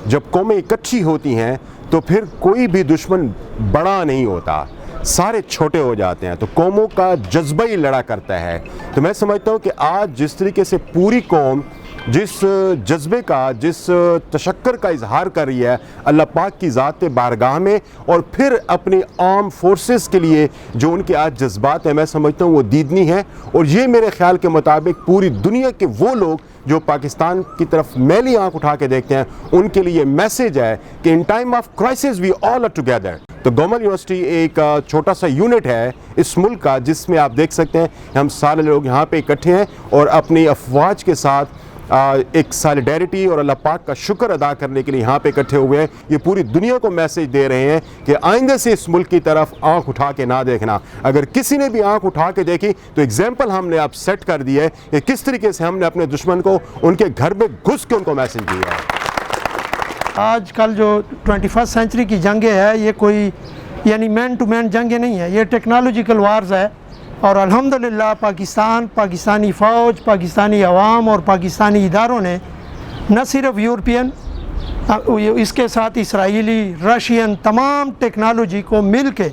جب قومیں اکٹھی ہوتی ہیں تو پھر کوئی بھی دشمن بڑا نہیں ہوتا، سارے چھوٹے ہو جاتے ہیں، تو قوموں کا جذبہ ہی لڑا کرتا ہے۔ تو میں سمجھتا ہوں کہ آج جس طریقے سے پوری قوم جس جذبے کا، جس تشکر کا اظہار کر رہی ہے اللہ پاک کی ذات بارگاہ میں، اور پھر اپنی عام فورسز کے لیے جو ان کے آج جذبات ہیں، میں سمجھتا ہوں وہ دیدنی ہے، اور یہ میرے خیال کے مطابق پوری دنیا کے وہ لوگ جو پاکستان کی طرف میلی آنکھ اٹھا کے دیکھتے ہیں، ان کے لیے میسیج ہے کہ in time of crisis we all are together. تو گومل یونیورسٹی ایک چھوٹا سا یونٹ ہے اس ملک کا، جس میں آپ دیکھ سکتے ہیں ہم سارے لوگ یہاں پہ اکٹھے ہیں اور اپنی افواج کے ساتھ ایک سالیڈیرٹی اور اللہ پاک کا شکر ادا کرنے کے لیے یہاں پہ اکٹھے ہوئے ہیں۔ یہ پوری دنیا کو میسیج دے رہے ہیں کہ آئندہ سے اس ملک کی طرف آنکھ اٹھا کے نہ دیکھنا، اگر کسی نے بھی آنکھ اٹھا کے دیکھی تو ایگزامپل ہم نے اب سیٹ کر دی ہے کہ کس طریقے سے ہم نے اپنے دشمن کو ان کے گھر میں گھس کے ان کو میسیج دیا ہے۔ آج کل جو 21 سینچری کی جنگیں ہیں، یہ کوئی یعنی مین ٹو مین جنگیں نہیں ہیں، یہ ٹیکنالوجیکل وارز ہے، اور الحمدللہ پاکستانی فوج، پاکستانی عوام اور پاکستانی اداروں نے نہ صرف یورپین، اس کے ساتھ اسرائیلی، رشین، تمام ٹیکنالوجی کو مل کے،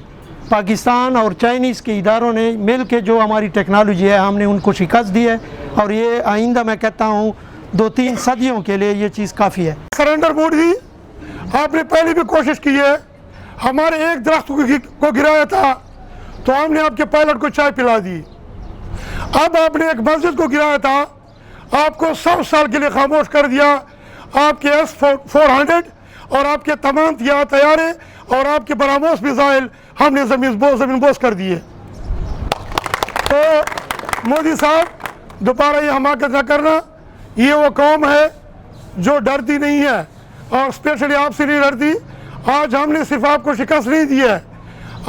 پاکستان اور چائنیز کے اداروں نے مل کے جو ہماری ٹیکنالوجی ہے ہم نے ان کو شکست دی ہے، اور یہ آئندہ میں کہتا ہوں 2-3 صدیوں کے لیے یہ چیز کافی ہے۔ سرنڈر موڈ دی آپ نے پہلے بھی کوشش کی ہے، ہمارے ایک درخت کو گرایا تھا تو ہم نے آپ کے پائلٹ کو چائے پلا دی، اب آپ نے ایک مسجد کو گرایا تھا، آپ کو 100 سال کے لیے خاموش کر دیا، آپ کے S-400 اور آپ کے تمام طیارے اور آپ کے براموس میزائل ہم نے زمین بوس کر دیے۔ تو مودی صاحب دوبارہ یہ حماقت نہ کرنا، یہ وہ قوم ہے جو ڈرتی نہیں ہے، اور اسپیشلی آپ سے نہیں ڈرتی۔ آج ہم نے صرف آپ کو شکست نہیں دی ہے،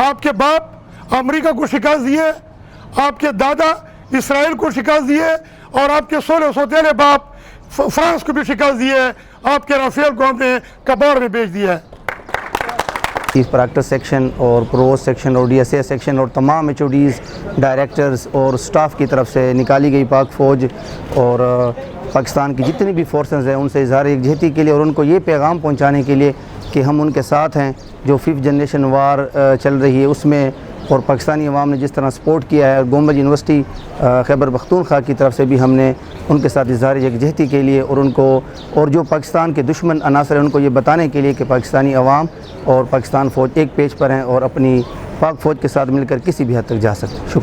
آپ کے باپ امریکہ کو شکست دیے، آپ کے دادا اسرائیل کو شکست دیے، اور آپ کے سوتےلے باپ فرانس کو بھی شکست دیے، آپ کے رافیل کو ہم نے کباڑ میں بیچ دیا ہے۔ اس پریکٹس سیکشن اور پروووسٹ سیکشن اور DSA سیکشن اور تمام HODs، ڈائریکٹرز اور سٹاف کی طرف سے نکالی گئی پاک فوج اور پاکستان کی جتنی بھی فورسز ہیں ان سے اظہار یکجہتی کے لیے اور ان کو یہ پیغام پہنچانے کے لیے کہ ہم ان کے ساتھ ہیں، جو 5th جنریشن وار چل رہی ہے اس میں، اور پاکستانی عوام نے جس طرح سپورٹ کیا ہے، گومل یونیورسٹی خیبر پختونخوا کی طرف سے بھی ہم نے ان کے ساتھ اظہار یکجہتی کے لیے اور ان کو، اور جو پاکستان کے دشمن عناصر ہیں ان کو یہ بتانے کے لیے کہ پاکستانی عوام اور پاکستان فوج ایک پیج پر ہیں اور اپنی پاک فوج کے ساتھ مل کر کسی بھی حد تک جا سکتے ہیں۔ شکریہ۔